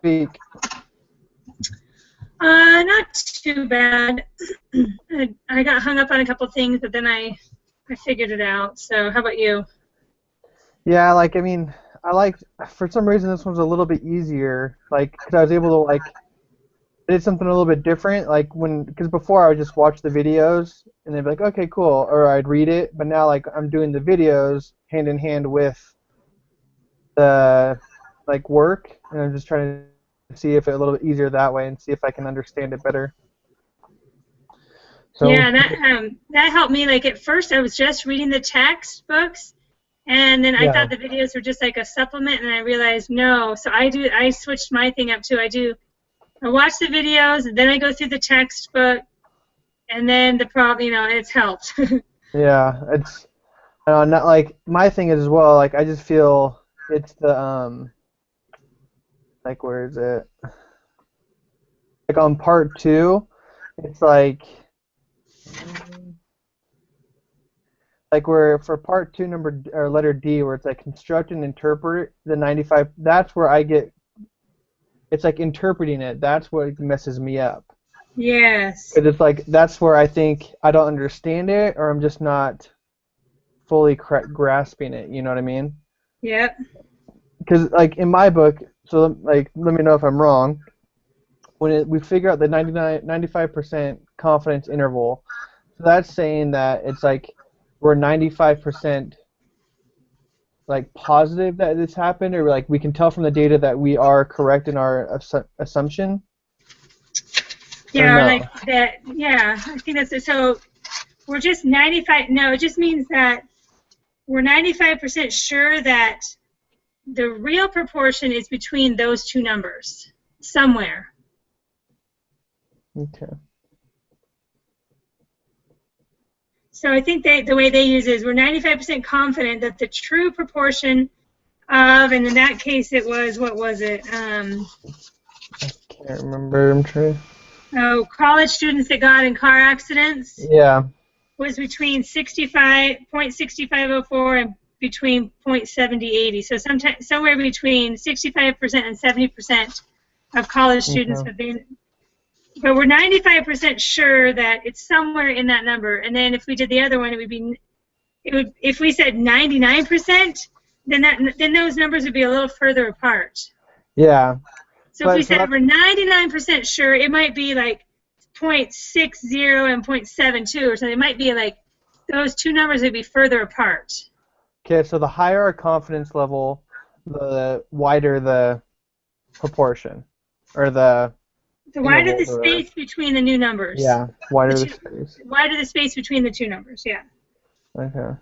week? Not too bad. I got hung up on a couple things, but then I figured it out. So how about you? Yeah, like, I mean, for some reason this one's a little bit easier, like, because I was able to, like, I did something a little bit different, like, because before I would just watch the videos, and they'd be like, okay, cool, or I'd read it, but now, like, I'm doing the videos hand in hand with the, like, work, and I'm just trying to see if it's a little bit easier that way, and see if I can understand it better. So, Yeah, that helped me. Like at first, I was just reading the textbooks, and then I yeah. thought the videos were just like a supplement, and I realized no. So I switched my thing up too. I watch the videos, and then I go through the textbook, and then the problem, it's helped. Yeah, it's not like my thing is as well. Like I just feel it's the like where is it? Like on part 2, it's like where for part 2 number or letter D where it's like construct and interpret the 95. That's where I get. It's like interpreting it. That's what messes me up. Yes. Because it's like that's where I think I don't understand it, or I'm just not fully grasping it. You know what I mean? Yep. Because like in my book, so like let me know if I'm wrong. When we figure out the 95% confidence interval, so that's saying that it's like we're 95% like positive that this happened, or like we can tell from the data that we are correct in our assumption. Yeah, or or no? like that. Yeah, I think that's it. So we're just 95. No, it just means that we're 95% sure that the real proportion is between those two numbers somewhere. Okay. So I think the way they use it is we're 95% confident that the true proportion of, and in that case it was, what was it? I can't remember. I'm trying. Oh, college students that got in car accidents Yeah. was between 0.6504 and between 0.7080. So somewhere between 65% and 70% of college students have been. But we're 95% sure that it's somewhere in that number. And then if we did the other one, if we said 99%, then those numbers would be a little further apart. Yeah. So if we said we're 99% sure, it might be like 0.60 and 0.72 or something. It might be like those two numbers would be further apart. Okay, so the higher our confidence level, the wider the proportion, or the wider the space between the new numbers. Yeah, wider the space. Wider the space between the two numbers, yeah. Okay.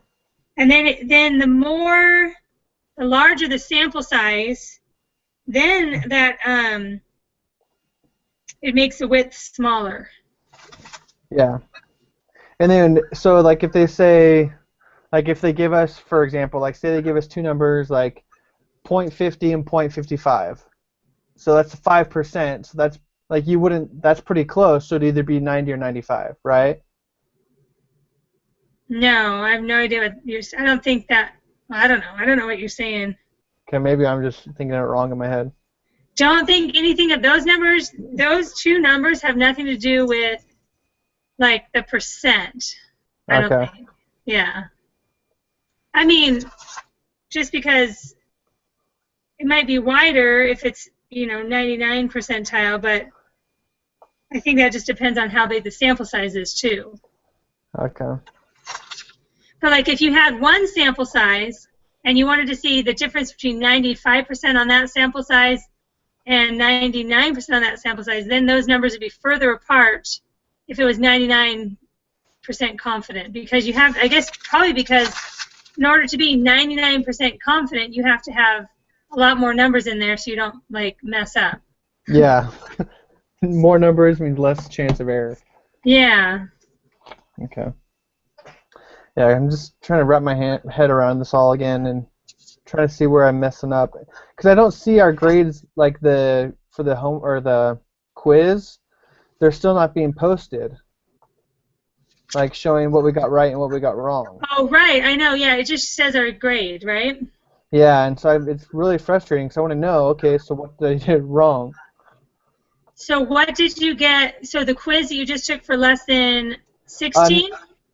And then the larger the sample size, then that it makes the width smaller. Yeah. And then, so like if they say, like if they give us, for example, like say they give us two numbers like 0.50 and 0.55. So that's 5%. So that's like that's pretty close. So it'd either be 90 or 95, right? No, I have no idea what you're saying. I don't think that. Well, I don't know. I don't know what you're saying. Okay, maybe I'm just thinking it wrong in my head. Don't think anything of those numbers. Those two numbers have nothing to do with like the percent. I don't think. Yeah. I mean, just because it might be wider if it's 99 percentile, but I think that just depends on how big the sample size is too. Okay. But like if you had one sample size and you wanted to see the difference between 95% on that sample size and 99% on that sample size, then those numbers would be further apart if it was 99% confident. Because you have, I guess probably because in order to be 99% confident, you have to have a lot more numbers in there so you don't like mess up. Yeah. More numbers means less chance of error. Yeah. Okay. Yeah, I'm just trying to wrap my head around this all again and trying to see where I'm messing up. Because I don't see our grades like for the home or the quiz. They're still not being posted. Like showing what we got right and what we got wrong. Oh, right. I know. Yeah, it just says our grade, right? Yeah, and so it's really frustrating because I want to know, okay, so what did I do wrong? So what did you get? So the quiz that you just took for lesson Uh, 16?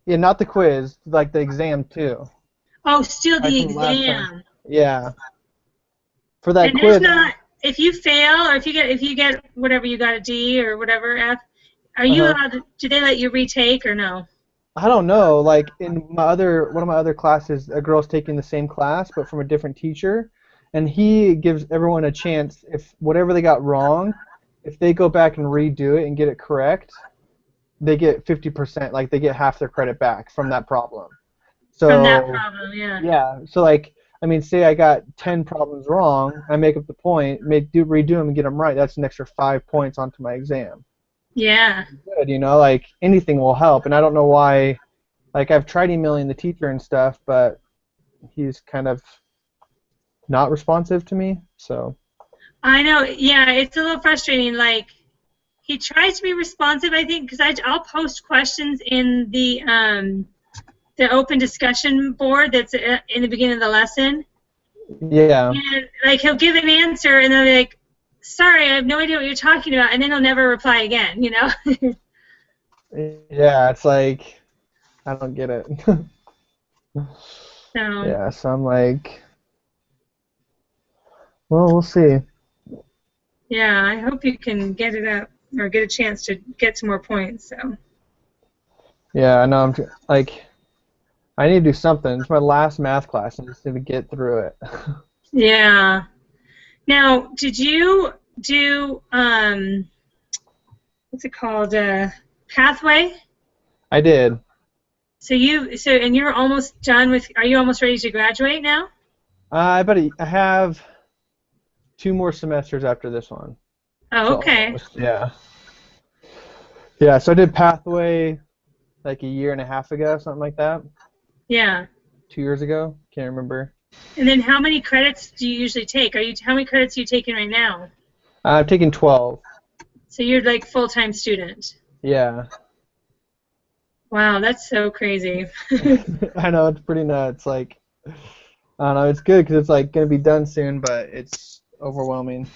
yeah, not the quiz, like the exam too. Oh, still Like the from last time. exam. Yeah, for that And there's quiz. not, if you fail or if you get whatever, you got a D or whatever F, are you Uh-huh. allowed to, do they let you retake or no? I don't know. Like in one of my other classes, a girl's taking the same class but from a different teacher, and he gives everyone a chance if whatever they got wrong, if they go back and redo it and get it correct, they get 50%, like they get half their credit back from that problem. From that So, problem, yeah. yeah, so like I mean, say I got 10 problems wrong, I make up the point, redo them and get them right. That's an extra 5 points onto my exam. Yeah. Good, like anything will help, and I don't know why. Like I've tried emailing the teacher and stuff, but he's kind of not responsive to me. So I know, yeah, it's a little frustrating. Like, he tries to be responsive, I think, because I'll post questions in the open discussion board that's in the beginning of the lesson. yeah, And, like, he'll give an answer, and they'll be like, sorry, I have no idea what you're talking about, and then he'll never reply again, you know? yeah, it's like I don't get it. So, Yeah, so I'm like, well, we'll see. yeah, I hope you can get it up or get a chance to get some more points. So, Yeah, I know. Like, I need to do something. It's my last math class. I just need to get through it. yeah. Now, did you do, what's it called, Pathway? I did. And you're almost done with, are you almost ready to graduate now? I have 2 more semesters after this one. Oh, So okay. almost, yeah. Yeah, so I did Pathway like a year and a half ago, something like that. Yeah. 2 years ago. Can't remember. And then how many credits do you usually take? How many credits are you taking right now? I've taken 12. So you're like full-time student. Yeah. Wow, that's so crazy. I know, it's pretty nuts. Like, I don't know, it's good because it's like going to be done soon, but it's overwhelming.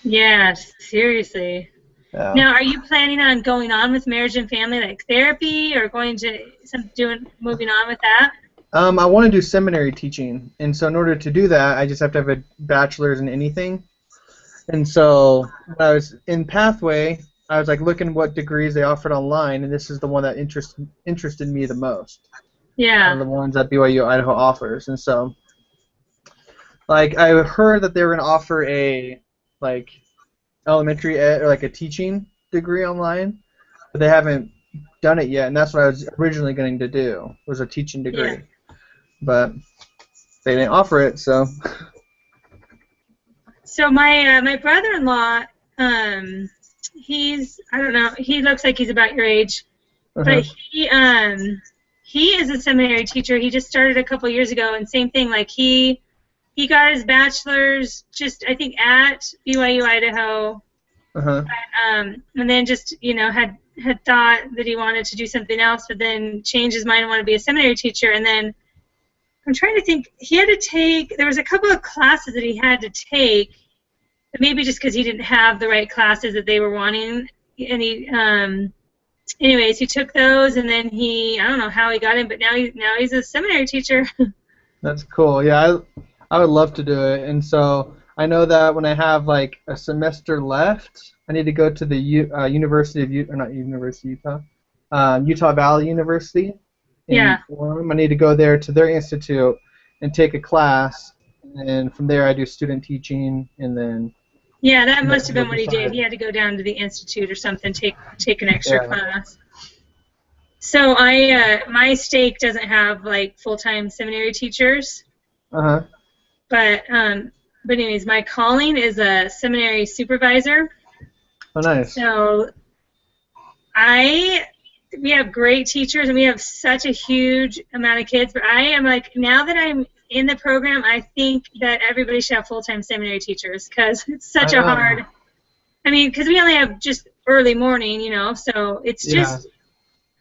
Yeah, seriously. Yeah. Now, are you planning on going on with marriage and family, like therapy, or going to moving on with that? I want to do seminary teaching, and so in order to do that, I just have to have a bachelor's in anything. And so when I was in Pathway, I was like looking what degrees they offered online, and this is the one that interested me the most. Out of Yeah. the ones that BYU Idaho offers, and so like I heard that they were going to offer a like elementary ed or like a teaching degree online, but they haven't done it yet, and that's what I was originally going to do was a teaching degree, Yeah. but they didn't offer it, so. So my brother-in-law, I don't know, he looks like he's about your age, Uh-huh. but he is a seminary teacher. He just started a couple years ago, and same thing, like he got his bachelor's just I think at BYU Idaho, Uh-huh. and then just had thought that he wanted to do something else, but then changed his mind and wanted to be a seminary teacher, and then I'm trying to think. There was a couple of classes that he had to take, but maybe just because he didn't have the right classes that they were wanting. And anyways, he took those, and then I don't know how he got in, but now he's a seminary teacher. That's cool. Yeah, I would love to do it, and so I know that when I have like a semester left, I need to go to the University of Utah, or not University of Utah, Utah Valley University. Yeah. I need to go there to their institute and take a class, and from there I do student teaching, and then. Yeah, that must have been what he did. decide. He had to go down to the institute or something, take an extra Yeah. class. So my stake doesn't have like full-time seminary teachers, Uh-huh. but anyways, my calling is a seminary supervisor. Oh, nice. So we have great teachers, and we have such a huge amount of kids, but I am like, now that I'm in the program, I think that everybody should have full-time seminary teachers, because it's such I a know. hard, because we only have just early morning, so it's just,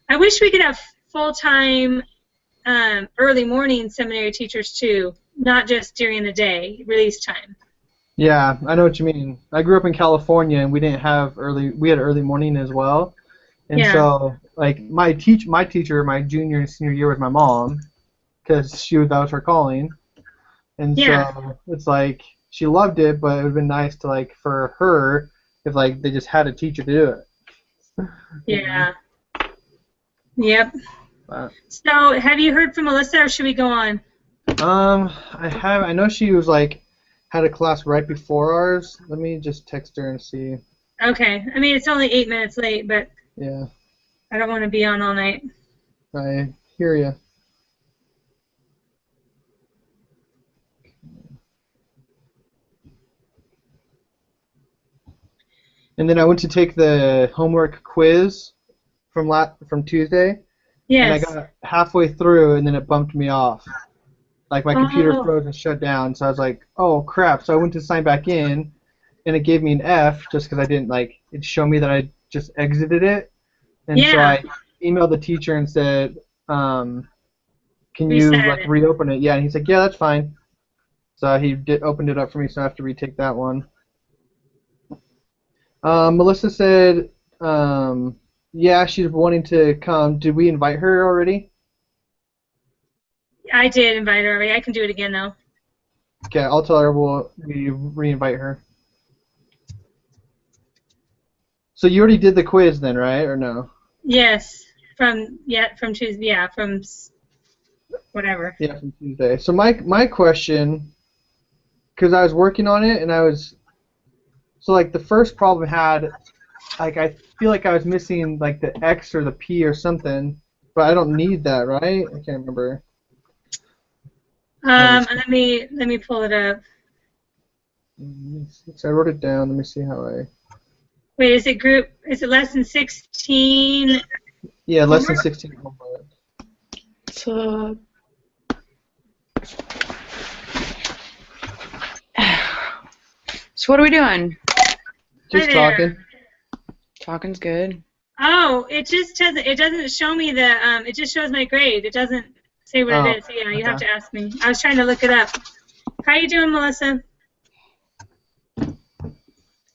I wish we could have full-time early morning seminary teachers too. not just during the day, release time. Yeah, I know what you mean. I grew up in California, and we didn't have we had early morning as well. And Yeah. so, like, my teacher, my junior and senior year was my mom, because that was her calling. And Yeah. so it's like she loved it, but it would have been nice to, like, for her if, like, they just had a teacher to do it. Yeah. Yep. But, So, have you heard from Melissa, or should we go on? I know she was like had a class right before ours. Let me just text her and see. Okay. I mean, it's only 8 minutes late, but Yeah, I don't want to be on all night. I hear you. And then I went to take the homework quiz from Tuesday, and I Yes. got halfway through, and then it bumped me off. Like my computer Oh. froze and shut down, so I was like, "Oh crap!" So I went to sign back in, and it gave me an F just because I didn't like it showed me that I just exited it, and so Yeah. I emailed the teacher and said, "Can you Reset like it. reopen it?" Yeah, and he's like, "Yeah, that's fine." So he opened it up for me, so I have to retake that one. Melissa said, yeah, she's wanting to come. Did we invite her already? I did invite her already. I can do it again, though. Okay, I'll tell her we re-invite her. So you already did the quiz then, right? Or no? Yes. From Tuesday. Yeah, from whatever. Yeah, from Tuesday. So my question, because I was working on it and so like the first problem had, like I feel like I was missing like the X or the P or something, but I don't need that, right? I can't remember. Let me pull it up. So I wrote it down. Let me see how I. Wait, is it lesson 16? Yeah, lesson 16 homework. So, so what are we doing? Just Hi there. talking. Talking's good. Oh, it doesn't show me it just shows my grade. It doesn't say what it is. So yeah, you have to ask me. I was trying to look it up. How you doing, Melissa?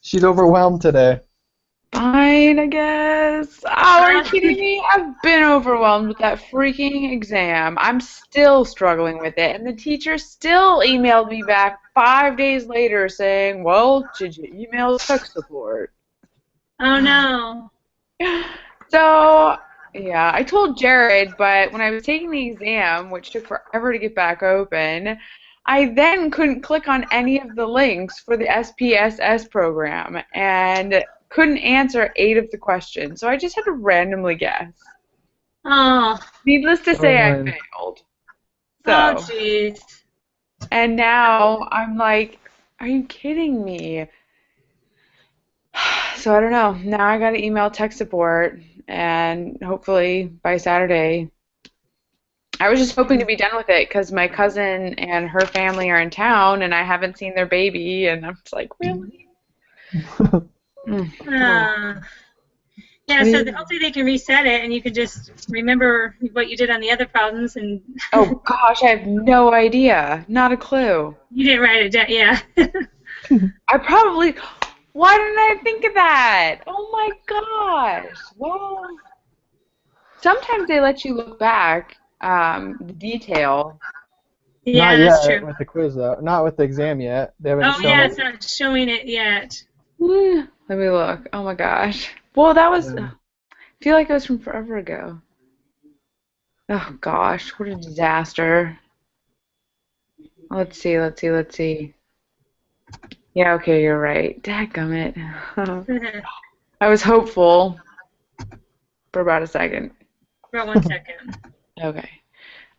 She's overwhelmed today. Fine, I guess. Oh, are you kidding me? I've been overwhelmed with that freaking exam. I'm still struggling with it, and the teacher still emailed me back 5 days later saying, well, did you email tech support? Oh, no. So, yeah, I told Jared, but when I was taking the exam, which took forever to get back open, I then couldn't click on any of the links for the SPSS program and couldn't answer 8 of the questions. So I just had to randomly guess. Oh. Needless to say, I man. failed. Oh, So, jeez. and now I'm like, are you kidding me? So I don't know. Now I got to email tech support, and hopefully by Saturday. I was just hoping to be done with it because my cousin and her family are in town, and I haven't seen their baby, and I'm just like, really? Yeah, so hopefully they can reset it, and you can just remember what you did on the other problems. And Oh gosh, I have no idea. Not a clue. You didn't write it down, yeah. I probably. Why didn't I think of that? Oh my gosh. Well, sometimes they let you look back, the detail. Yeah, Not that's yet true. with the quiz though. Not with the exam yet. They haven't Oh, shown yeah, it. it's not showing it yet. Let me look. Oh my gosh. Well, that was. I feel like it was from forever ago. Oh gosh, what a disaster. Let's see. Yeah, okay, you're right. Dadgummit. I was hopeful for about a second. For 1 second. Okay.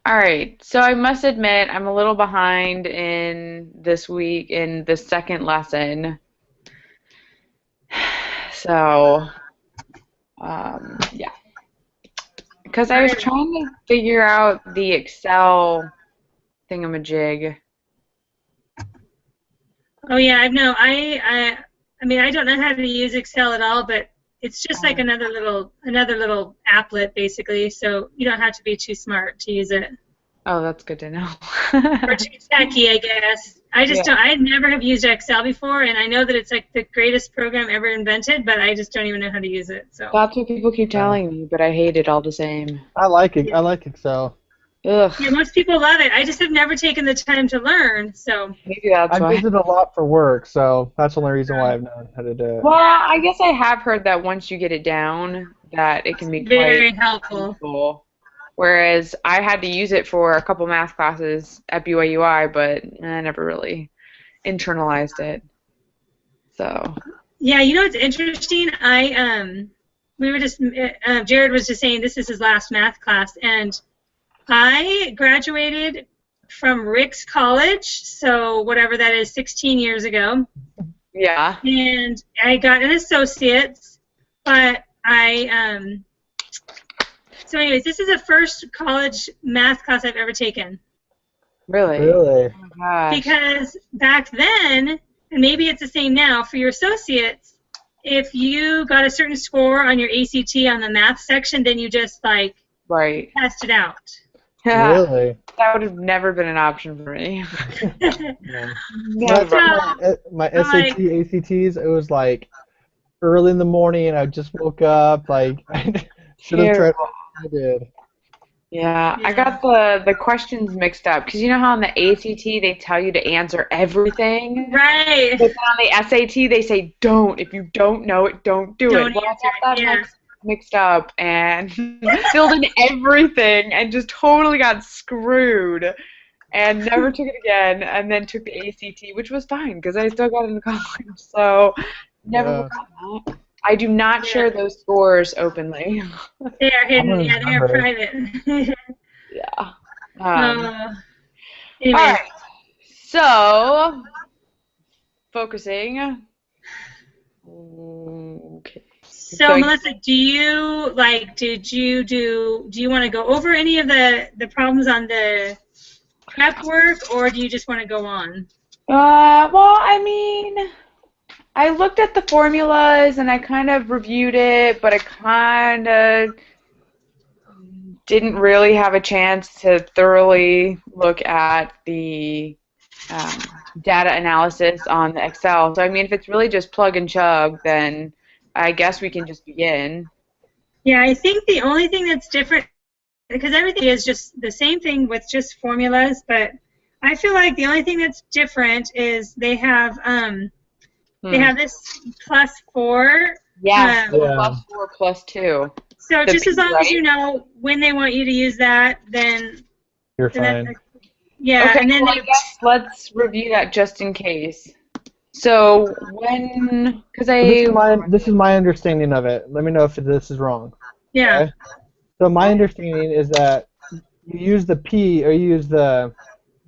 All right. So I must admit I'm a little behind in this week in the second lesson. So, yeah. Because I was trying to figure out the Excel thingamajig. Oh yeah, I know. I mean, I don't know how to use Excel at all, but it's just like another little applet basically. So you don't have to be too smart to use it. Oh, that's good to know. Or too techy, I guess. I just Yeah. don't. I never have used Excel before, and I know that it's like the greatest program ever invented, but I just don't even know how to use it. So. That's what people keep Yeah. telling me, but I hate it all the same. I like it. I like Excel. Ugh. Yeah, most people love it. I just have never taken the time to learn. So. Maybe that's I why. use it a lot for work, so that's the only reason why I've known how to do it. Well, I guess I have heard that once you get it down, that it can be Very quite helpful. useful. Whereas I had to use it for a couple math classes at BYUI, but I never really internalized it. So. Yeah, you know what's interesting? We were just Jared was just saying this is his last math class, and I graduated from Ricks College, so whatever that is, 16 years ago, Yeah. and I got an associate's, but so anyways, this is the first college math class I've ever taken. Really? Really? Oh my gosh. Because back then, and maybe it's the same now, for your associates, if you got a certain score on your ACT on the math section, then you just like Right. test it out. Really? That would have never been an option for me. Yeah. Never. My SAT, ACTs, it was like early in the morning. I just woke up. Like I should have tried. I did. Yeah, I Yeah. got the questions mixed up because you know how on the ACT they tell you to answer everything, Right. but then on the SAT they say don't. If you don't know it, don't do Don't it. Well, I answer got it, that yeah. mixed up and filled in everything and just totally got screwed and never took it again and then took the ACT, which was fine because I still got into college. So never Yeah. forgot that. I do not share those scores openly. They are hidden. I'm Yeah, they are remember. private. Yeah. Anyway. All right. So, focusing. Okay. So Melissa, do you want to go over any of the problems on the prep work, or do you just want to go on? Well, I mean, I looked at the formulas and I kind of reviewed it, but I kind of didn't really have a chance to thoroughly look at the data analysis on the Excel. So, I mean, if it's really just plug and chug, then I guess we can just begin. Yeah, I think the only thing that's different, because everything is just the same thing with just formulas, but I feel like the only thing that's different is they have this +4. Yes, Yeah. +4 +2. So The just as long P, as you know when they want you to use that, then You're then fine. yeah, Okay, and then well, I guess let's review that just in case. So because This is my understanding of it. Let me know if this is wrong. yeah. Okay? So my understanding is that you use the P or you use the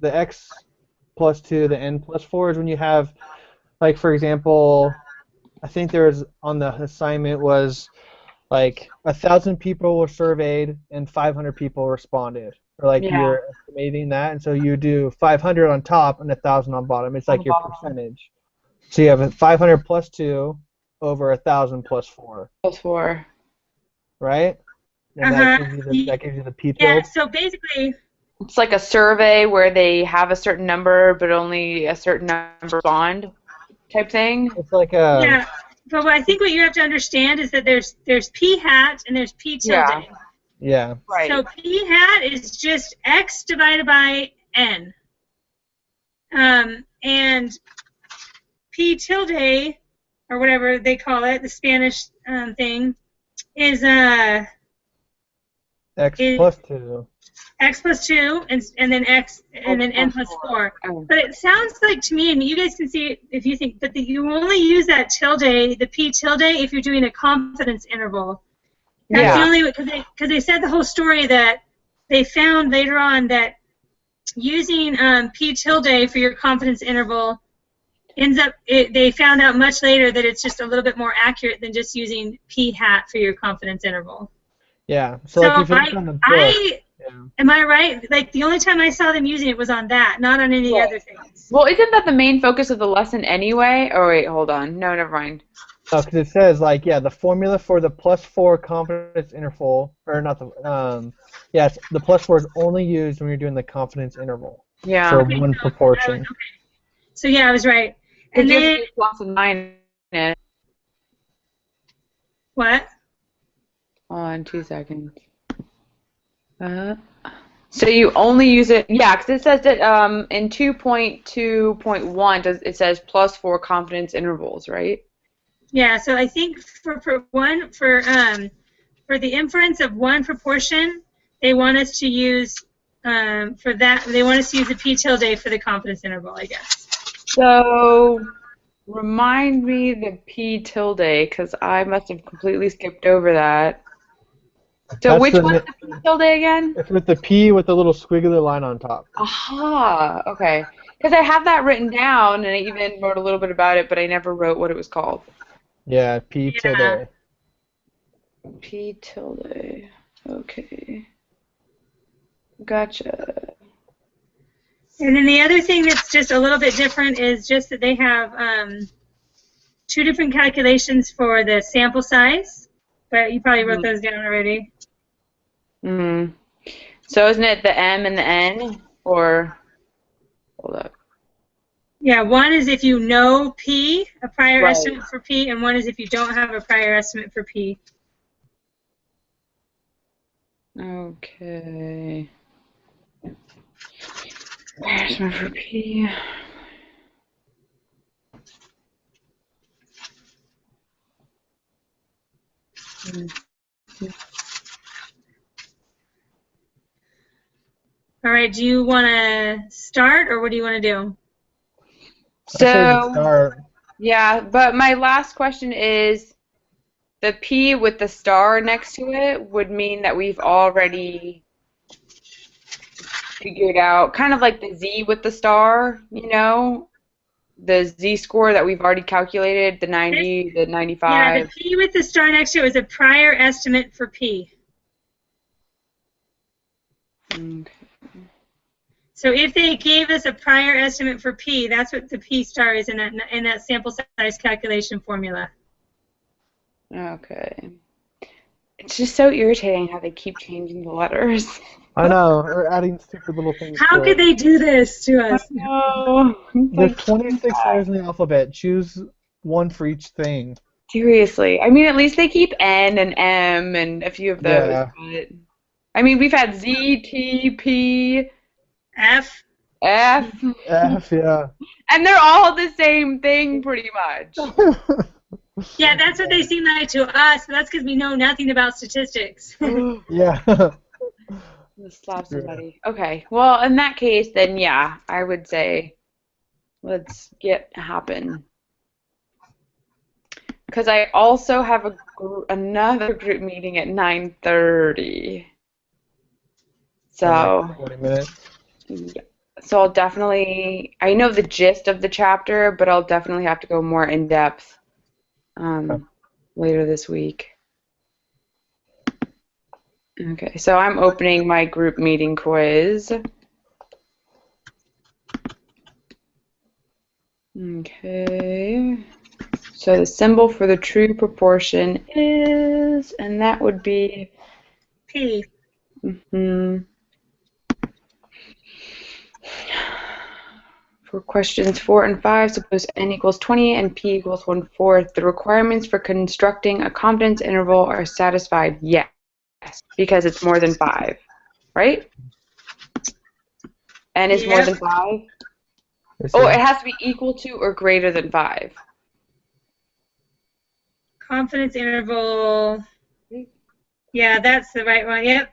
X +2, the N +4 is when you have, like, for example, I think there was on the assignment was like 1,000 people were surveyed and 500 people responded, or like Yeah. you're estimating that, and so you do 500 on top and 1,000 on bottom. It's like your bottom. percentage. So you have a 500 +2 over 1,000 +4, +4. right? And that gives you the P Yeah, tilde. so basically, It's like a survey where they have a certain number, but only a certain number respond, type thing. It's like yeah, but I think what you have to understand is that there's P hat and there's P tilde. Yeah. Right. So P hat is just X divided by N. And P tilde, or whatever they call it, the Spanish thing, is X +2. X +2 and then X and then N +4. But it sounds like to me, and you guys can see if you think, but you only use that tilde, the P tilde, if you're doing a confidence interval. That's the only way, because they said the whole story that they found later on that using P tilde for your confidence interval they found out much later that it's just a little bit more accurate than just using P hat for your confidence interval. Yeah. So like if you look on the book, Am I right? Like, the only time I saw them using it was on that, not on any Right. other things. Well, isn't that the main focus of the lesson anyway? Oh, wait, hold on. No, never mind. No, because it says like the formula for the +4 confidence interval, or not the yes, the +4 is only used when you're doing the confidence interval Yeah. for Okay, one so proportion. So yeah, I was right. And Because you then have to do plus and minus. what? Hold on 2 seconds. So you only use it, yeah, because it says that in 2.2.1 it says +4 confidence intervals, right? Yeah, so I think for the inference of one proportion, they want us to use for that they want us to use the p tilde for the confidence interval, I guess. So remind me the p tilde, because I must have completely skipped over that. So That's which the one's the p tilde again? It's with the P with the little squiggly line on top. Aha, okay. Because I have that written down, and I even wrote a little bit about it, but I never wrote what it was called. Yeah, P Yeah. tilde. P tilde. Okay. Gotcha. And then the other thing that's just a little bit different is just that they have two different calculations for the sample size, but you probably wrote those down already. Mm. So isn't it the M and the N? Or, hold up. Yeah, one is if you know P, a prior Right. estimate for P, and one is if you don't have a prior estimate for P. Okay. Estimate for P. All right, do you want to start, or what do you want to do? I say to So, start. yeah, but my last question is, the P with the star next to it would mean that we've already figured out, kind of like the Z with the star, you know? The Z score that we've already calculated, the 90, the Yeah, 95. the P with the star next to it was a prior estimate for P. Okay. So if they gave us a prior estimate for P, that's what the P star is in that sample size calculation formula. Okay. It's just so irritating how they keep changing the letters. I know, or adding stupid little things. How to could it. they do this to us? Oh, There's 26 letters in the alphabet. Choose one for each thing. seriously. I mean, at least they keep N and M and a few of those. Yeah. But I mean, we've had Z, T, P, F. F, F, yeah. and they're all the same thing pretty much. Yeah, that's what they seem like to us, but that's because we know nothing about statistics. Yeah. Just slap somebody. Okay. Well, in that case, then yeah, I would say let's get happen. Because I also have another group meeting at 9:30. So, Like 20 minutes. yeah. So I'll definitely, I know the gist of the chapter, but I'll definitely have to go more in depth later this week. Okay, so I'm opening my group meeting quiz. Okay, so the symbol for the true proportion is, and that would be P. For questions 4 and 5, suppose n equals 20 and p equals 1/4. The requirements for constructing a confidence interval are satisfied. Yes, because it's more than 5, right? N is more than 5? Oh, it has to be equal to or greater than 5. Confidence interval. Yeah, that's the right one. Yep.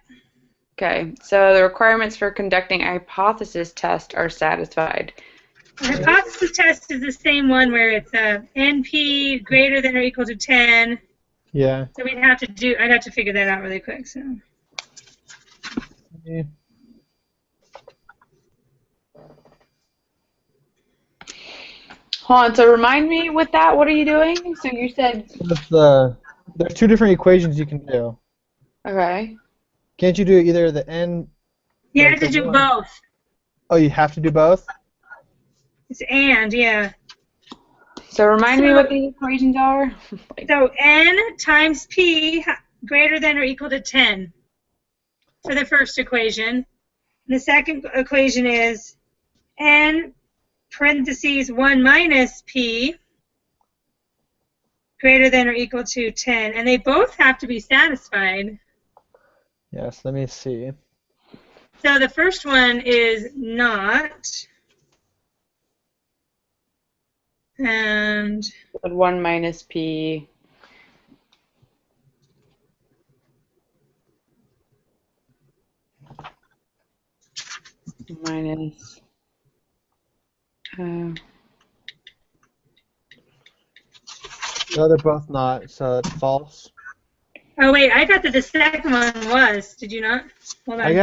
Okay, so the requirements for conducting a hypothesis test are satisfied. The hypothesis test is the same one where it's NP greater than or equal to 10. Yeah. So I'd have to figure that out really quick. So. Yeah. Hold on, so remind me with that, what are you doing? So you said... There's two different equations you can do. Okay. Can't you do either the n You Like have to the do one- both. Oh, you have to do both? It's and, yeah. So remind me So- what the equations are. So n times p greater than or equal to 10 for the first equation. The second equation is n parentheses 1 minus p greater than or equal to 10. And they both have to be satisfied. Yes, let me see. So the first one is not. And 1 minus p. Minus. No, they're both not, so it's false. oh wait, I thought that the second one was. Did you not? Hold on. I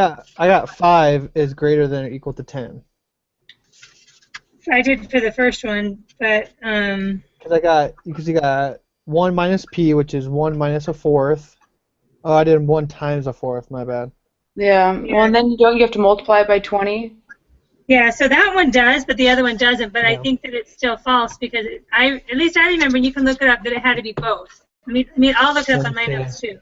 got 5 is greater than or equal to 10. I did for the first one, but Because you got 1 minus p, which is 1 minus a fourth. Oh, I did 1 times a fourth, my bad. Yeah. Well, and then you have to multiply it by 20. yeah. So that one does, but the other one doesn't. But I Yeah. think that it's still false because at least I remember, and you can look it up, that it had to be both. I mean, I'll look it up on my Okay. notes too.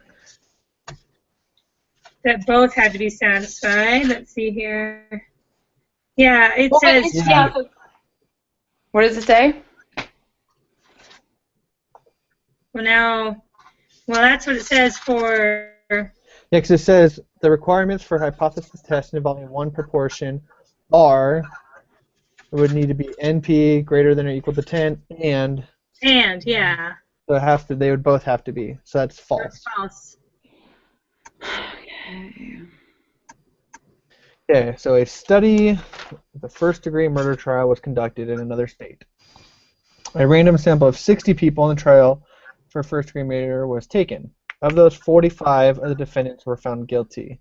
That both had to be satisfied. Let's see here. Yeah, it Well, but says. Yeah. What does it say? Well, that's what it says for. Yeah, because it says the requirements for hypothesis tests involving one proportion are, it would need to be NP greater than or equal to 10, and And yeah, so they would both have to be. So that's false. that's false. Okay, so a study of the first-degree murder trial was conducted in another state. A random sample of 60 people in the trial for first-degree murder was taken. Of those, 45 of the defendants were found guilty.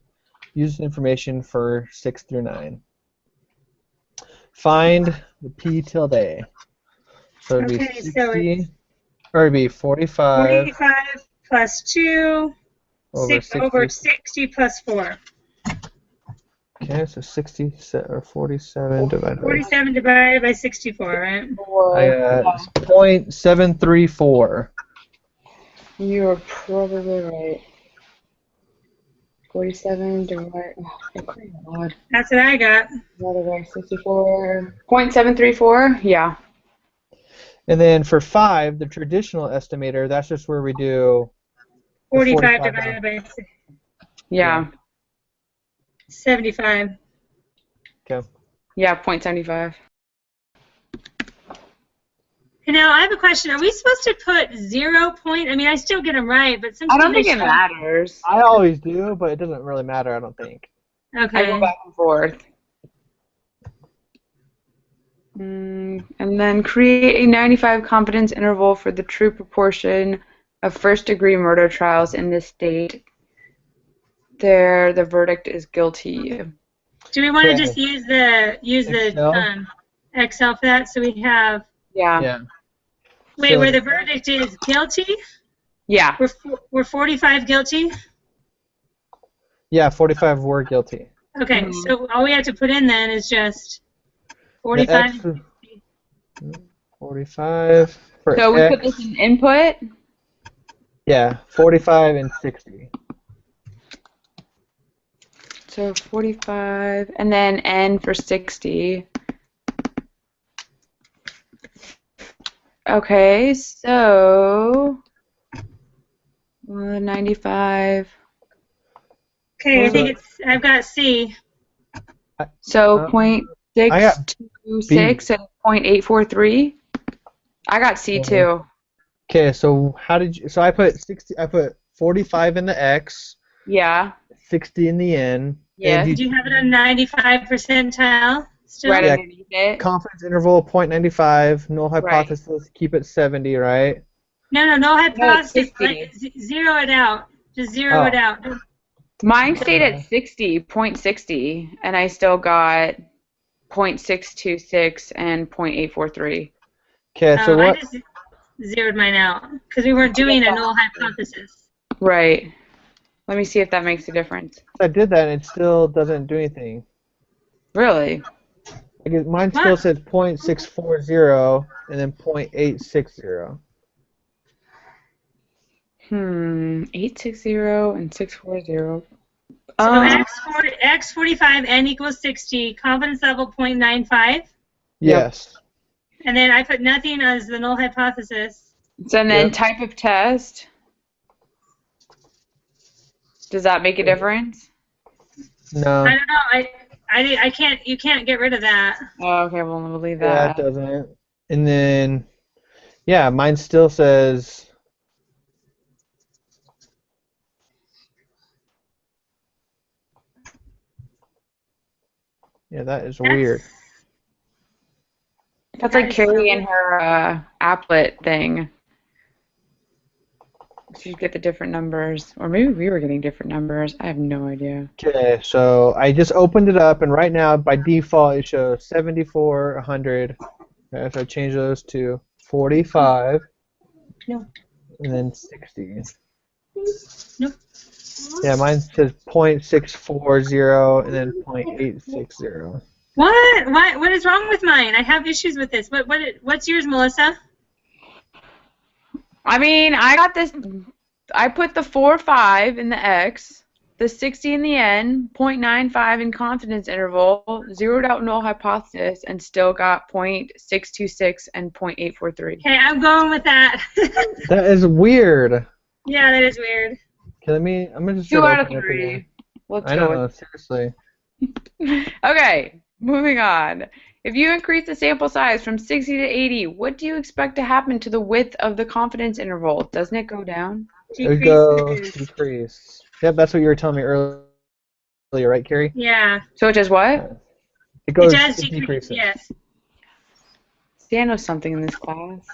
Use information for 6 through 9. Find the p tilde. So it'd be Okay, 60, so or it'd be 45 45 plus 2, over 6 60. over 60 plus 4. Okay, so 60 or 47 divided by 47 divided by 64, right? I got 0.734. You're probably right. 47 divided. Oh, God. That's what I got. Divided by 64. 0.734? Yeah. And then for 5, the traditional estimator, that's just where we do the 45 45 divided by Yeah. 75. Okay. Yeah, 0.75. And now I have a question. Are we supposed to put 0 point? I mean, I still get them right, but I sometimes don't think they it show- matters. I always do, but it doesn't really matter, I don't think. I Okay. go back and forth. And then create a 95 confidence interval for the true proportion of first-degree murder trials in this state. There, the verdict is guilty. Do we want to Okay. just use the Excel? Excel for that? So we have Yeah. wait, So- where the verdict is guilty. Yeah. We're 45 guilty. Yeah, 45 were guilty. Okay, Mhm. so all we have to put in then is just The 45. X- 45 for So we X. put this in input. Yeah, 45 and 60. So 45, and then N for 60. Okay, so 95. Okay, I think I've got C. So I got 0.626 and 0.843. I got C too. Okay, so so I put 60, I put 45 in the X, Yeah. 60 in the N. Yes. And Did you have it on 95 percentile still? Right Yeah. underneath it. confidence interval 0.95, null Right. hypothesis, keep it 70, right? No hypothesis. 60. Like, zero it out. Just zero Oh. it out. Mine stayed at 60, and I still got 0.626 and 0.843. Okay, so I what? just zeroed mine out because we weren't doing a null hypothesis. Right. Let me see if that makes a difference. I did that and it still doesn't do anything. Really? Like mine still says 0.640 and then 0.860. 860 and 640. So X45, N equals 60, confidence level 0.95. Yes. And then I put nothing as the null hypothesis. So and then Yep. type of test. Does that make a difference? No. I don't know. I can't. You can't get rid of that. Oh, okay, well, we'll leave Yeah, that. it doesn't. And then, yeah, mine still says. Yeah, that is weird. That's like Carrie and her applet thing. She'd get the different numbers. Or maybe we were getting different numbers. I have no idea. Okay, so I just opened it up, and right now, by default, it shows 74, 100. Okay, so I change those to 45. No. And then 60. Nope. Yeah, mine says 0.640 and then 0.860. What? What is wrong with mine? I have issues with this. What's yours, Melissa? I mean, I got this. I put the 4-5 in the X, the 60 in the N, 0.95 in confidence interval, zeroed out null hypothesis, and still got 0.626 and 0.843. Okay, I'm going with that. That is weird. Yeah, that is weird. Okay, I'm gonna just 2 try to out of open it 3. again. Let's I go know, with seriously. Okay, moving on. If you increase the sample size from 60 to 80, what do you expect to happen to the width of the confidence interval? Doesn't it go down? It would go decrease. Yep, that's what you were telling me earlier, right, Carrie? Yeah. So it does what? It goes. It does It decrease. decreases. Yes. See, I know something in this class.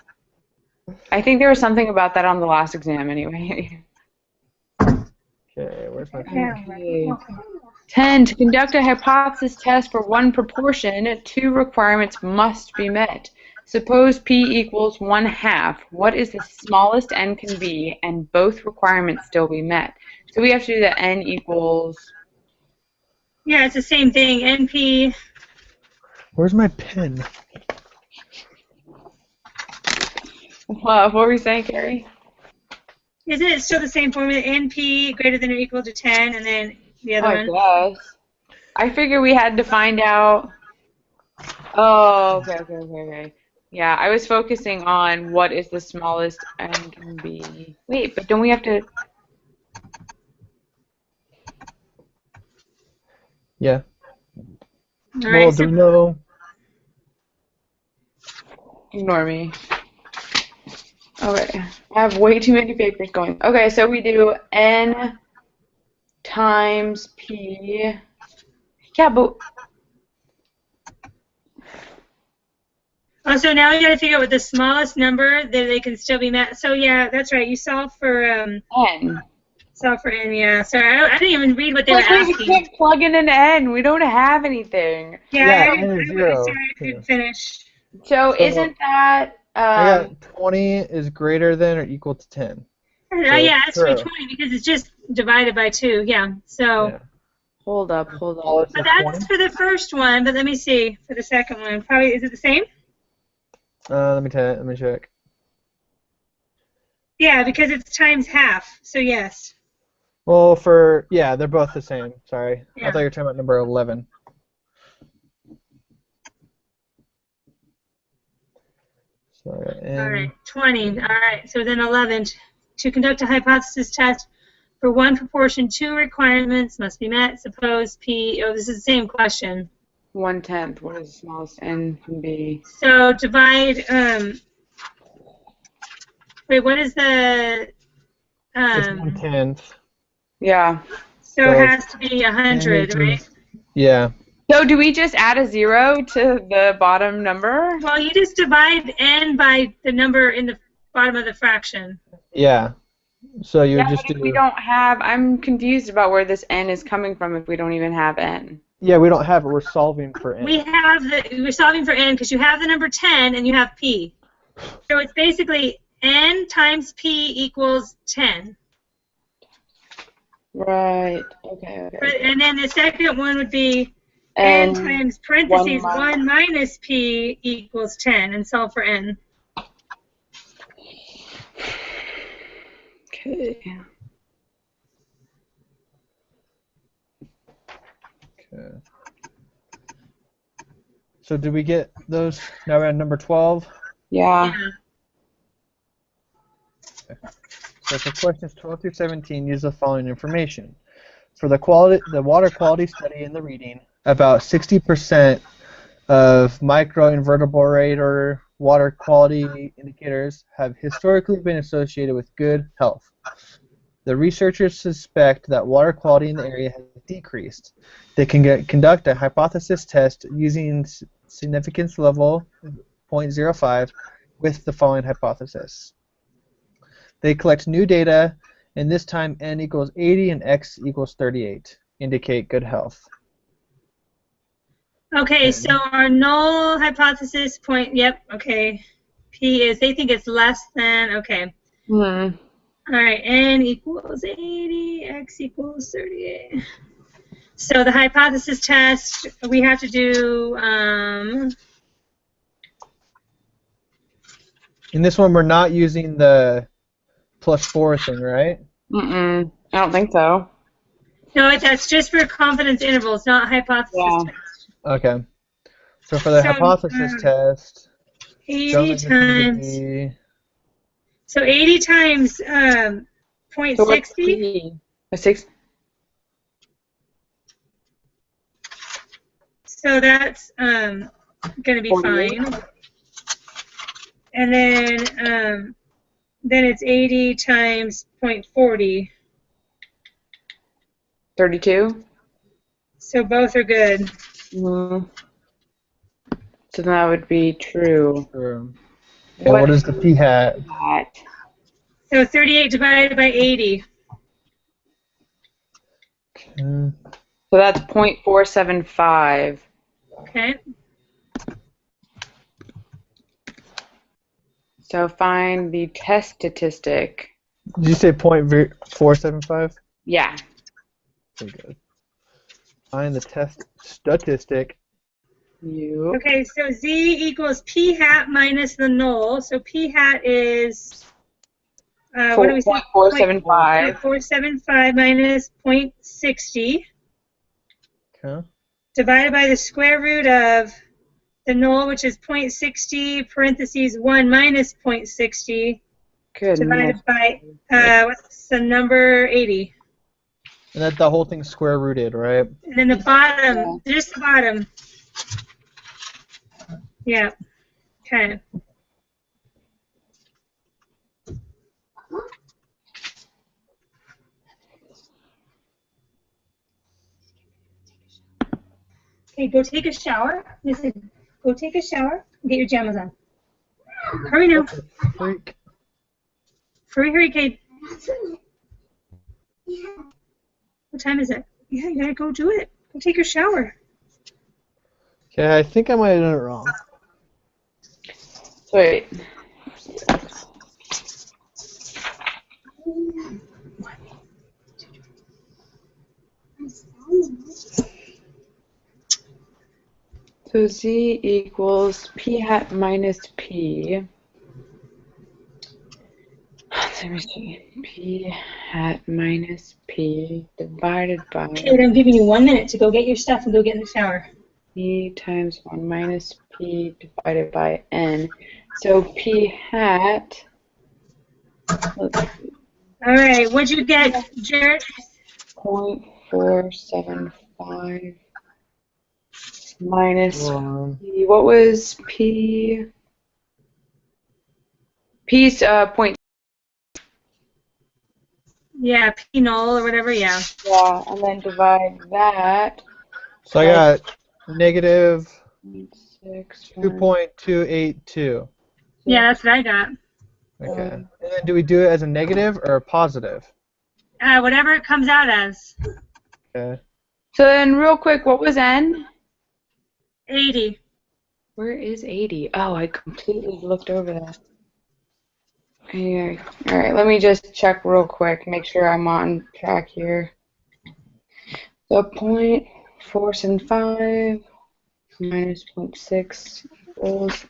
I think there was something about that on the last exam anyway. Okay, where's my pen? Okay. 10. To conduct a hypothesis test for one proportion, 2 requirements must be met. Suppose P equals 1/2. What is the smallest n can be, and both requirements still be met? So we have to do the n equals... Yeah, it's the same thing. NP. Where's my pen? What were we saying, Carrie? Isn't it still the same formula? NP greater than or equal to 10, and then the other I one? guess. I figure we had to find out... Oh, okay. Yeah, I was focusing on what is the smallest n can be. Wait, but don't we have to... Yeah. All Well, right. do we know? Ignore me. Okay, I have way too many papers going. Okay, so we do n times p. Yeah, but Oh, so now we got to figure out what the smallest number that they can still be met. So yeah, that's right. You solve for n. N. Yeah. Sorry, I didn't even read what they were Like, we asking. can't plug in an n. We don't have anything. Yeah, I N is didn't, zero. sorry, I couldn't finish. So isn't that I got 20 is greater than or equal to 10. Yeah, it's true. 20 because it's just divided by 2. Yeah. So. Yeah. Hold up. Smallest But is that's 20. for the first one. But let me see for the second one. Probably is it the same? Let me check. Yeah, because it's times half. So yes. Well, they're both the same. Sorry. Yeah. I thought you were talking about number 11. Sorry. All right, 20. All right, so then 11. To conduct a hypothesis test for one proportion, 2 requirements must be met. Suppose P. Oh, this is the same question. 1/10. What is the smallest n can be? So divide. Wait, what is the? It's 1/10. Yeah. So So it has to be 100, right? Yeah. So do we just add a 0 to the bottom number? Well, you just divide n by the number in the bottom of the fraction. Yeah. So you would Yeah, just but if do. we don't have, I'm confused about where this n is coming from if we don't even have n. Yeah, we don't have it. We're solving for n. We're solving for n because you have the number 10 and you have p. So it's basically n times p equals 10. Right. Okay. And then the second one would be n times parentheses 1 1 minus p equals 10, and solve for n. Okay. Okay. So did we get those? Now we're at number 12. Yeah. So for questions 12 through 17, use the following information. For the water quality study in the reading, about 60% of microinvertebrate or water quality indicators have historically been associated with good health. The researchers suspect that water quality in the area has decreased. They can conduct a hypothesis test using significance level 0.05 with the following hypothesis. They collect new data, and this time n equals 80 and x equals 38. Indicate good health. Okay, so our null hypothesis point, yep, okay. P is, they think it's less than, okay. Hmm. All right, n equals 80, x equals 38. So the hypothesis test, we have to do, In this one, we're not using the +4 thing, right? I don't think so. no, that's just for confidence intervals, not hypothesis Yeah. test. Okay. So for the hypothesis test, 80 times, so 80 times So what's 0.60. P? A 6. So that's going to be 48. fine. And then it's 80 times 0.40. 32. So both are good. Mm-hmm. So that would be true. Sure. Okay, what is the p-hat? So 38 divided by 80. Okay. So that's 0.475. Okay. So find the test statistic. Did you say 0.475? Yeah. Okay, good. Find the test statistic. You. Okay, so z equals p hat minus the null. So p hat is, what do we say? 0.475. 0.475 minus 0.60 Okay. divided by the square root of the null, which is 0.60 parentheses 1 minus 0.60 divided by, what's the number? 80. And that the whole thing's square rooted, right? And then the bottom, just the bottom. Yeah. Okay. Okay, go take a shower. Listen, go take a shower and get your pajamas on. Hurry now. Freak. Hurry, hurry, Kate. What time is it? Yeah, you gotta go do it. Go take your shower. Okay, I think I might have done it wrong. Wait. So z equals p hat minus p. Let me see. P hat minus p divided by Kate, I'm giving you 1 minute to go get your stuff and go get in the shower. p times 1 minus p divided by n. So p hat. Let's see. All right, what'd you get, Jared? 0.475 minus p. What was p? P's point. Yeah, P null or whatever, yeah. Yeah, and then divide that. So I got negative 6. 2.282. Yeah, that's what I got. Okay. And then do we do it as a negative or a positive? Whatever it comes out as. Okay. So then, real quick, what was n? 80. Where is 80? Oh, I completely looked over that. Yeah. All right, let me just check real quick, make sure I'm on track here. So 0.475 minus 0.6 equals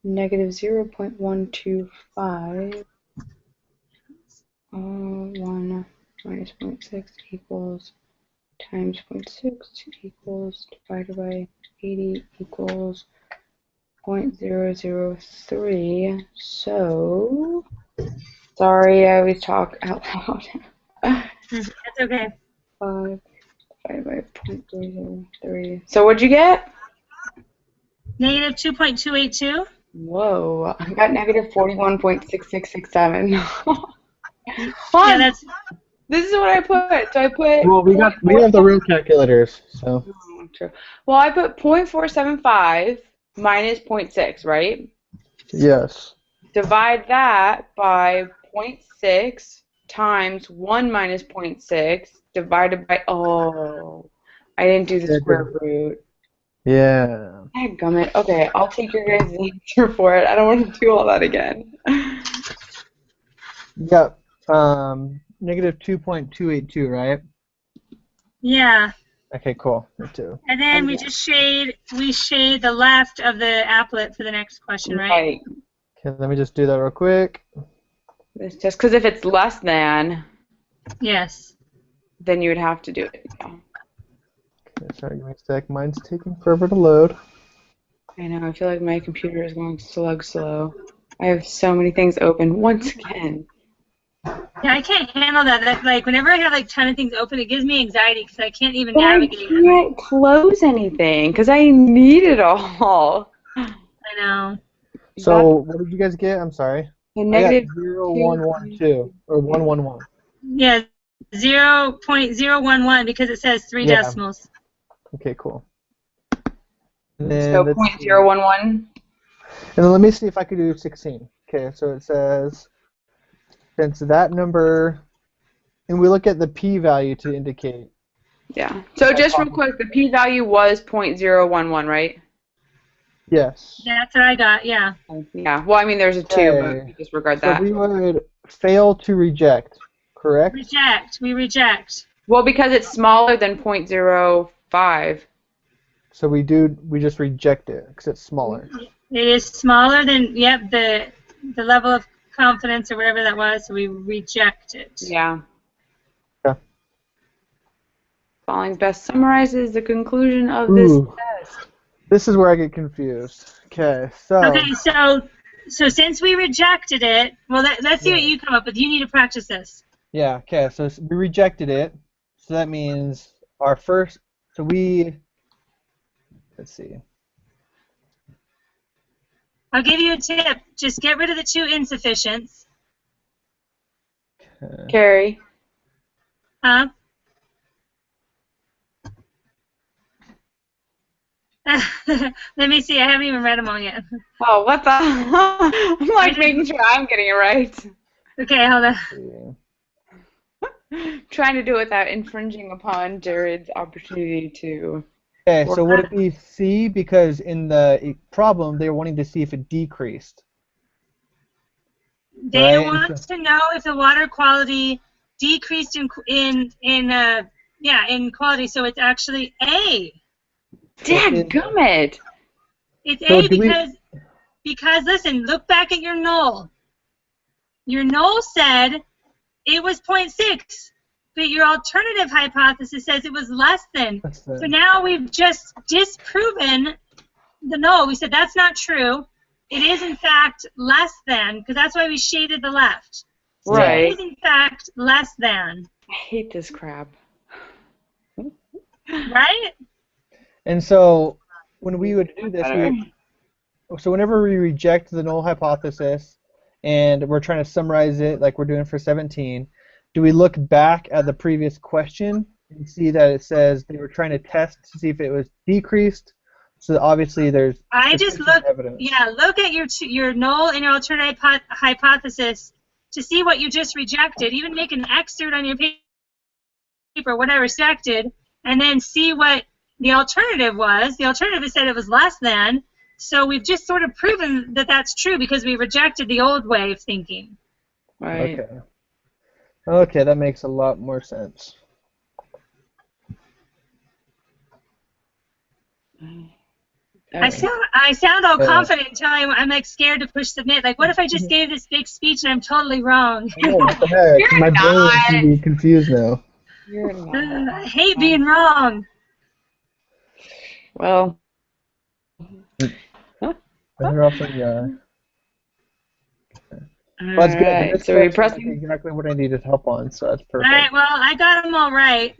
negative 0.125. 1 minus 0.6 equals times 0.6 equals divided by 80 equals 0.003. So, sorry, I always talk out loud. That's okay. 5 divided by 0.003. So what'd you get? Negative 2.282. Whoa, I got negative 41.6667. Yeah, Fun. that's This is what I put. So I put. Well, we have the real calculators, so. Oh, true. Well, I put 0.475 minus 0.6, right? Yes. Divide that by 0.6 times 1 minus 0.6 divided by, oh, I didn't do the square root. Yeah. Dadgummit. Okay, I'll take your guys' answer for it. I don't want to do all that again. Yep. Negative 2.282, right? yeah. Okay, cool. Me too. And then we shade the left of the applet for the next question, right? Right. Okay, let me just do that real quick. It's just because if it's less than, Yes. then you would have to do it. Yeah. Okay, sorry, give me a sec. Mine's taking forever to load. I know. I feel like my computer is going slow. I have so many things open once again. Yeah, I can't handle that. Like whenever I have like ton of things open, it gives me anxiety because I can't even But I navigate. can't close anything because I need it all. I know. So, what did you guys get? I'm sorry. The I got negative 0112 or 111. Yeah, 0.011 because it says three Yeah. decimals. Okay, cool. And then, So let's see. 0.011. And then let me see if I could do 16. Okay, so it says, since that number, and we look at the p-value to indicate. Yeah. So just real quick, the p-value was 0.011, right? Yes. That's what I got. Yeah. Yeah. Well, I mean, there's a 2, Okay. but disregard So that. we would fail to reject, correct? Reject. We reject. Well, because it's smaller than 0.05. So we just reject it because it's smaller. It is smaller than the level of confidence or whatever that was, so we reject it. Yeah. Okay. Following best summarizes the conclusion of this test. This is where I get confused. Okay, so. Okay, so since we rejected it, well, let's see what you come up with. You need to practice this. Yeah, okay, so we rejected it. So that means our first, let's see. I'll give you a tip. Just get rid of the 2 insufficients. Carrie. Huh? Let me see. I haven't even read them all yet. Oh, what the? I'm like making sure I'm getting it right. Okay, hold on. Trying to do it without infringing upon Jared's opportunity to. Okay, so would it be C? Because in the problem, they were wanting to see if it decreased. They want to know if the water quality decreased in quality. So it's actually A. Dadgummit. It's A because listen, look back at your null. Your null said it was 0.6, but your alternative hypothesis says it was less than. So now we've just disproven the null. We said that's not true. It is in fact less than, because that's why we shaded the left. So Right. it is in fact less than. I hate this crap. Right? And so when we would do this, so whenever we reject the null hypothesis and we're trying to summarize it like we're doing for 17, do we look back at the previous question and see that it says they were trying to test to see if it was decreased? So obviously there's evidence. Yeah, look at your null and your alternative hypothesis to see what you just rejected. Even make an excerpt on your paper, whatever selected, and then see what the alternative was. The alternative said it was less than, so we've just sort of proven that that's true because we rejected the old way of thinking. Right. Okay, that makes a lot more sense. I sound all Yeah. confident until I'm like scared to push submit. Like, what if I just gave this big speech and I'm totally wrong? Oh, what the heck? You're My brain is not. going to be confused now. You're not. I hate being wrong. Well. Better off than you are. All Well, that's good. right. This So we're question is pressing. exactly what I needed help on, so that's All perfect. right, well, I got them all right.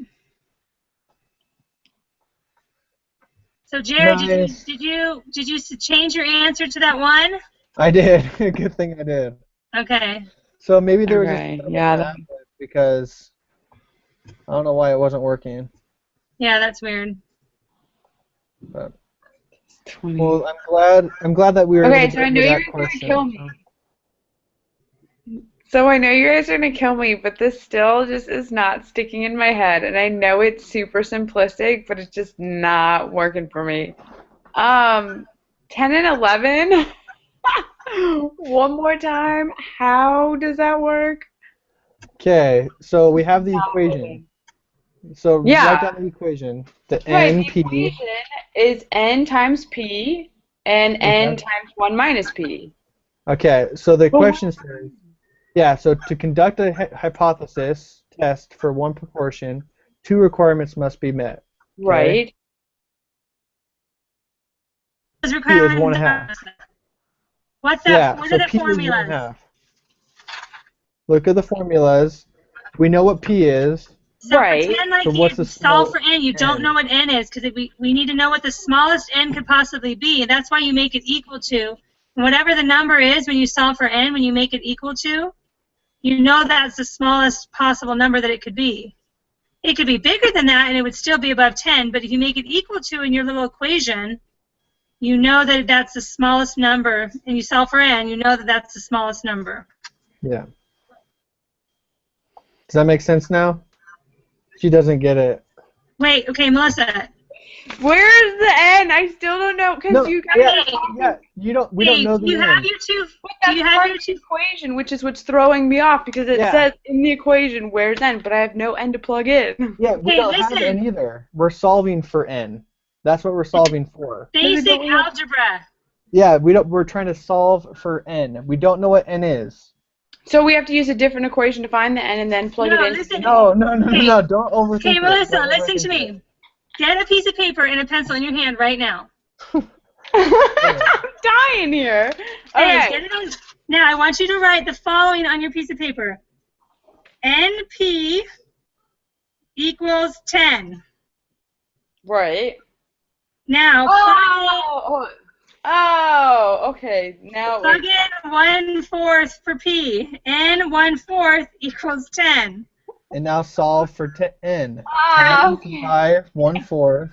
So Jared, Nice. did you change your answer to that one? I did. Good thing I did. Okay. So maybe there was Okay, just a yeah, double tap because I don't know why it wasn't working. Yeah, that's weird. But, 20. well, I'm glad that we were Okay, able so to I get know to you that guys are gonna question. kill me. So I know you guys are gonna kill me, but this still just is not sticking in my head, and I know it's super simplistic, but it's just not working for me. 10 and 11. One more time. How does that work? Okay, so we have the equation. So Yeah. write down the equation. The Right, the NP. equation is n times p and n Okay. times 1 minus p. Okay, so the Well, question says, yeah, so to conduct a hypothesis test for one proportion, two requirements must be met. Right. Those P is requirements- 1/2. What's that? Yeah, What so are the P is formulas? 1/2. Look at the formulas. We know what P is. So Right. pretend like So you what's the solve small for n. You don't n? know what n is because we need to know what the smallest n could possibly be, and that's why you make it equal to. And whatever the number is when you solve for n, when you make it equal to, you know that's the smallest possible number that it could be. It could be bigger than that, and it would still be above 10, but if you make it equal to in your little equation, you know that that's the smallest number, and you solve for n, you know that that's the smallest number. Yeah. Does that make sense now? She doesn't get it. Wait, okay, Melissa. Where's the n? I still don't know because you guys are talking. yeah, we don't know the you have n. your two. But Do that's you have part your of the two? equation, which is what's throwing me off because it Yeah. says in the equation where's n, but I have no n to plug in. Yeah, we Hey, don't have listen. n either. We're solving for n. That's what we're solving for. Basic algebra. Yeah, we're trying to solve for n. We don't know what n is. So we have to use a different equation to find the n and then plug No, it in. listen. No, don't overthink Okay, it. Melissa, Don't listen to overthink me. Get a piece of paper and a pencil in your hand right now. I'm dying here. Okay, Okay. get it on. Now I want you to write the following on your piece of paper. NP equals 10. Right. Now Okay. Now plug in 1/4 for P. N 1/4 equals 10. And now solve for n. okay. 10 by 1/4.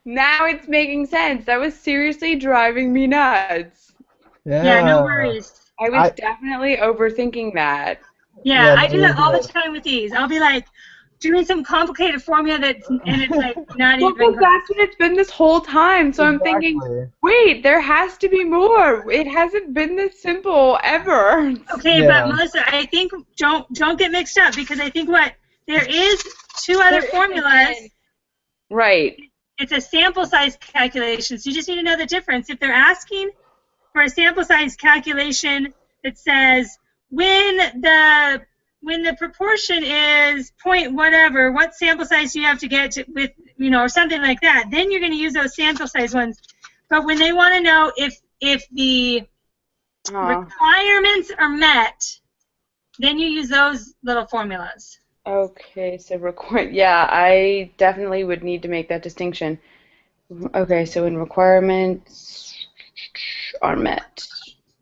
Now it's making sense. That was seriously driving me nuts. Yeah, no worries. I was definitely overthinking that. Yeah, Yeah, I do that all the good. time with these. I'll be like doing some complicated formula and it's like not Well, even. that's what it's been this whole time. So I'm thinking, Exactly. wait, there has to be more. It hasn't been this simple ever. Okay, Yeah. but Melissa, I think don't get mixed up because I think there is two other formulas. Right. It's a sample size calculation, so you just need to know the difference. If they're asking for a sample size calculation that says when the proportion is point whatever, what sample size do you have to get to with, or something like that, then you're going to use those sample size ones. But when they want to know if the requirements are met, then you use those little formulas. Okay, so yeah, I definitely would need to make that distinction. Okay, so when requirements are met.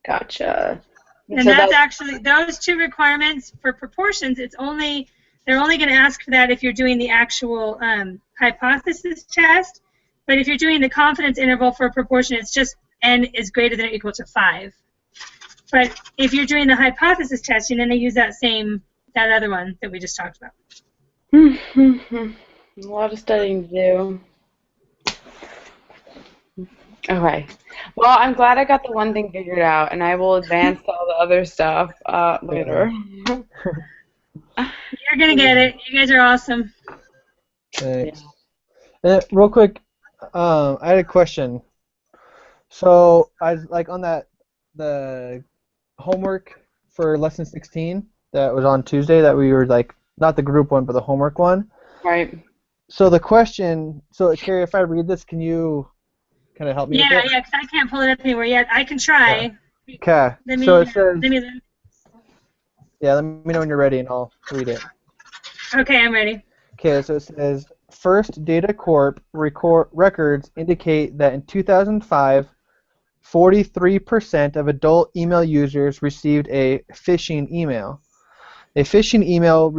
Gotcha. And so that's actually those two requirements for proportions. They're only going to ask for that if you're doing the actual hypothesis test. But if you're doing the confidence interval for a proportion, it's just n is greater than or equal to 5. But if you're doing the hypothesis testing, then they use that other one that we just talked about. A lot of studying to do. Okay. Well, I'm glad I got the one thing figured out, and I will advance all the other stuff later. You're going to get it. You guys are awesome. Thanks. Real quick, I had a question. So I like on the homework for lesson 16 that was on Tuesday that we were like not the group one but the homework one. Right. So the question, so Carrie, if I read this, can you kind of help me with Yeah, it? yeah, because I can't pull it up anywhere yet. I can try. Okay. Let So it me, says, let me, yeah, let me know when you're ready and I'll read it. okay, I'm ready. Okay, so it says, First Data Corp records indicate that in 2005, 43% of adult email users received a phishing email. A phishing email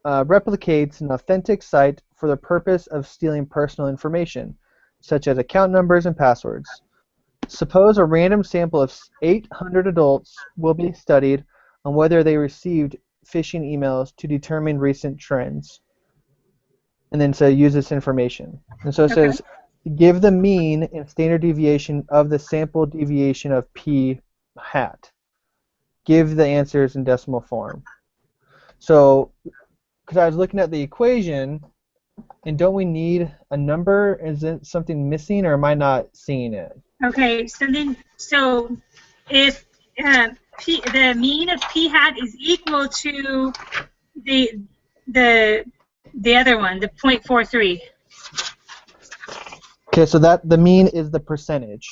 replicates an authentic site for the purpose of stealing personal information, such as account numbers and passwords. Suppose a random sample of 800 adults will be studied on whether they received phishing emails to determine recent trends. And then so use this information. And so it Okay. says, give the mean and standard deviation of the sample deviation of p hat. Give the answers in decimal form. So, because I was looking at the equation, and don't we need a number? Is it something missing, or am I not seeing it? Okay, so if the mean of p hat is equal to the the the other one, the 0.43. Okay, so that the mean is the percentage.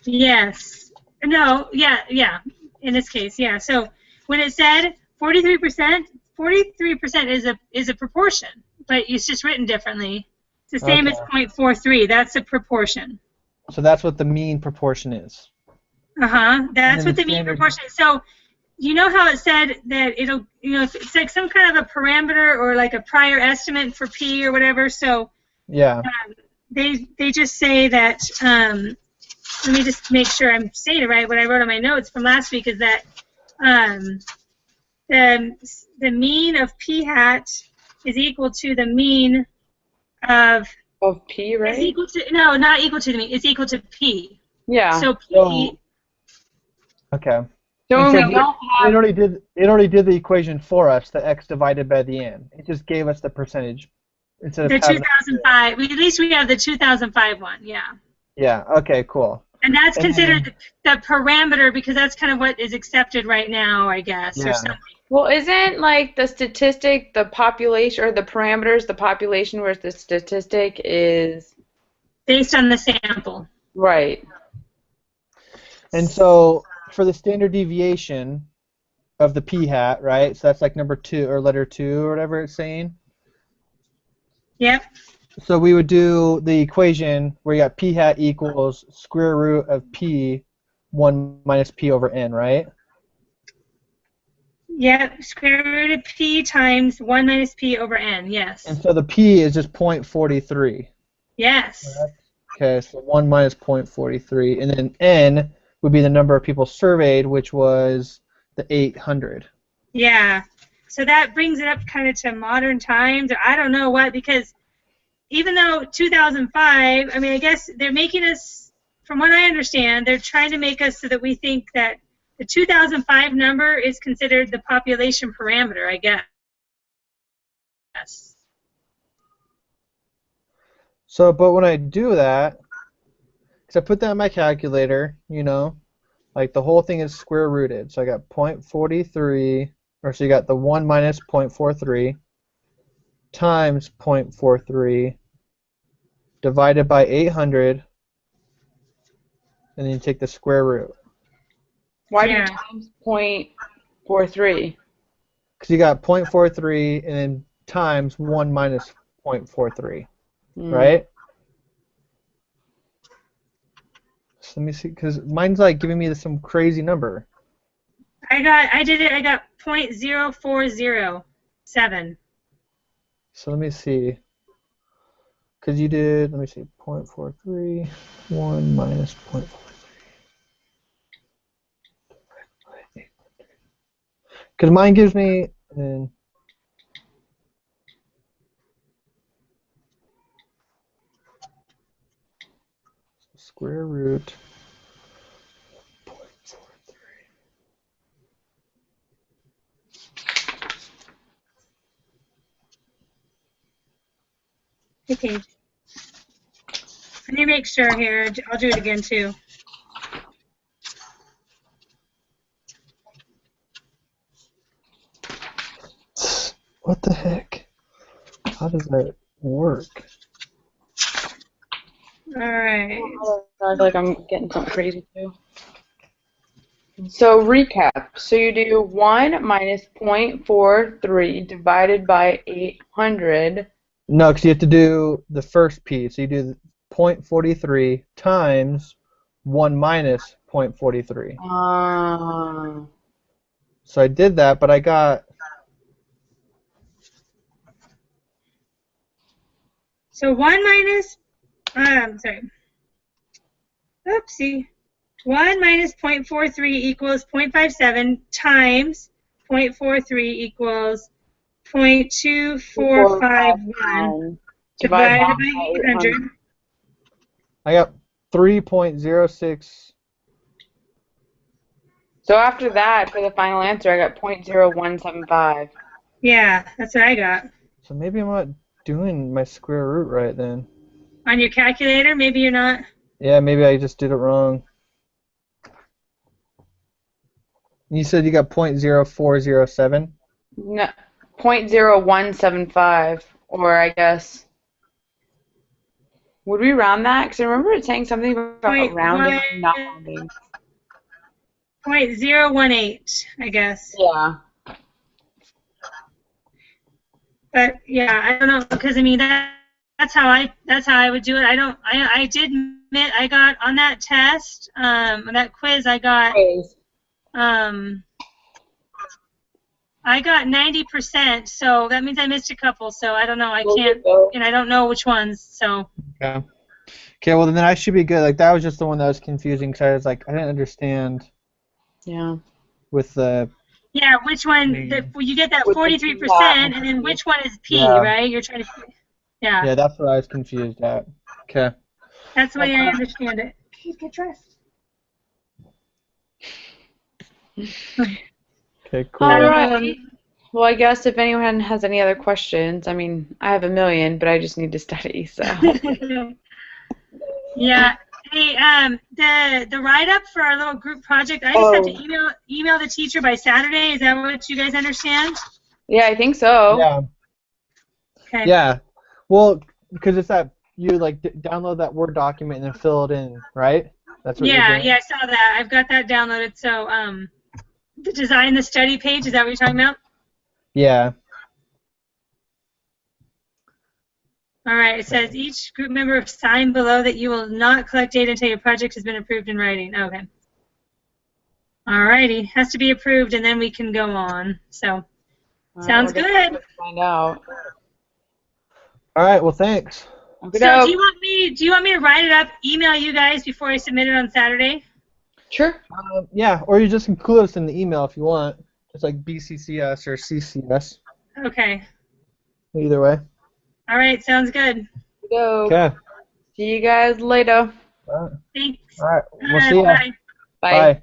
Yes. No, yeah. In this case, yeah. So when it said 43%, 43% is a proportion, but it's just written differently. It's the same Okay. as 0.43. That's a proportion. So that's what the mean proportion is. That's then what the the mean standard- proportion is. So you know how it said that it'll, if it's like some kind of a parameter or like a prior estimate for p or whatever. So Yeah. they just say that. Let me just make sure I'm saying it right. What I wrote on my notes from last week is that the mean of p hat is equal to the mean of P, right? is equal to no, not equal to the mean. It's equal to p. Yeah. So p. So- Okay. So And when so we don't it have already did the equation for us, the x divided by the n. It just gave us the percentage instead of The having 2005. At least we have the 2005 one. Yeah. Yeah. Okay. Cool. And that's And considered the parameter because that's kind of what is accepted right now, I guess, Yeah. or something. well, isn't like the statistic the population or the parameters the population whereas the statistic is Based on the sample. right. And so for the standard deviation of the p hat, right? So that's like number 2 or letter 2 or whatever it's saying. Yep. So we would do the equation where you got p hat equals square root of p 1 minus p over n, right? Yep. Square root of p times 1 minus p over n. Yes. And so the p is just 0.43. Yes. Okay, so 1 minus 0.43. And then n would be the number of people surveyed, which was the 800. Yeah. So that brings it up kind of to modern times, or I don't know what, because even though 2005, I mean, I guess they're making us, from what I understand, they're trying to make us so that we think that the 2005 number is considered the population parameter, I guess. So, but when I do that, because I put that in my calculator, like the whole thing is square rooted. So I got 0.43, or so you got the 1 minus 0.43 times 0.43 divided by 800, and then you take the square root. Why Yeah. do times 0.43? Because you got 0.43 and then times 1 minus 0.43, right? So let me see, because mine's like giving me some crazy number. I got 0.0407. So let me see. Because you did, let me see, 0.43, 1 minus 0.43. Because mine gives me, square root 0.43. Okay. Let me make sure here. I'll do it again too. What the heck? How does that work? All right. I feel like I'm getting something crazy too. So recap. So you do 1 minus 0.43 divided by 800. No, because you have to do the first piece. So you do 0.43 times 1 minus 0.43. So I did that, but I got... So 1 minus, sorry. Oopsie. 1 minus 0.43 equals 0.57 times 0.43 equals 0.2451 divided by 800. I got 3.06. So after that, for the final answer, I got 0.0175. Yeah, that's what I got. So maybe I'm not doing my square root right then. On your calculator, maybe you're not. Yeah, maybe I just did it wrong. You said you got 0.0407? No, 0.0175, or I guess. Would we round that? Because I remember it saying something about rounding and not rounding. 0.018, I guess. Yeah. But yeah, I don't know, because I mean that's how I would do it. I did admit I got on that test, on that quiz I got 90%, so that means I missed a couple, so I don't know, I can't, and I don't know which ones, so. Okay. Okay, well then I should be good. Like that was just the one that was confusing because I was like, I didn't understand. Yeah. With the. Yeah, which one? You get that 43%, and then which one is P, right? You're trying to. Yeah. Yeah, that's what I was confused at. Okay. That's the way I understand it. Please get dressed. Okay, cool. All right. Well, I guess if anyone has any other questions, I mean, I have a million, but I just need to study, so. Yeah. Hey, the write-up for our little group project, I just have to email the teacher by Saturday. Is that what you guys understand? Yeah, I think so. Yeah. Okay. Yeah. Well, because it's that you like download that Word document and then fill it in, right? That's what you're doing? Yeah, I saw that. I've got that downloaded. So, the design the study page, is that what you're talking about? Yeah. All right, it says each group member sign below that you will not collect data until your project has been approved in writing. Okay. All righty, has to be approved and then we can go on. So, sounds good. Find out. All right, well, thanks. So, do you want me to write it up, email you guys before I submit it on Saturday? Sure. Yeah, or you just include us in the email if you want. It's like BCCS or CCS. Okay. Either way. All right, sounds good. Okay. See you guys later. All right. Thanks. All right, we'll see you. Bye. Bye. Bye.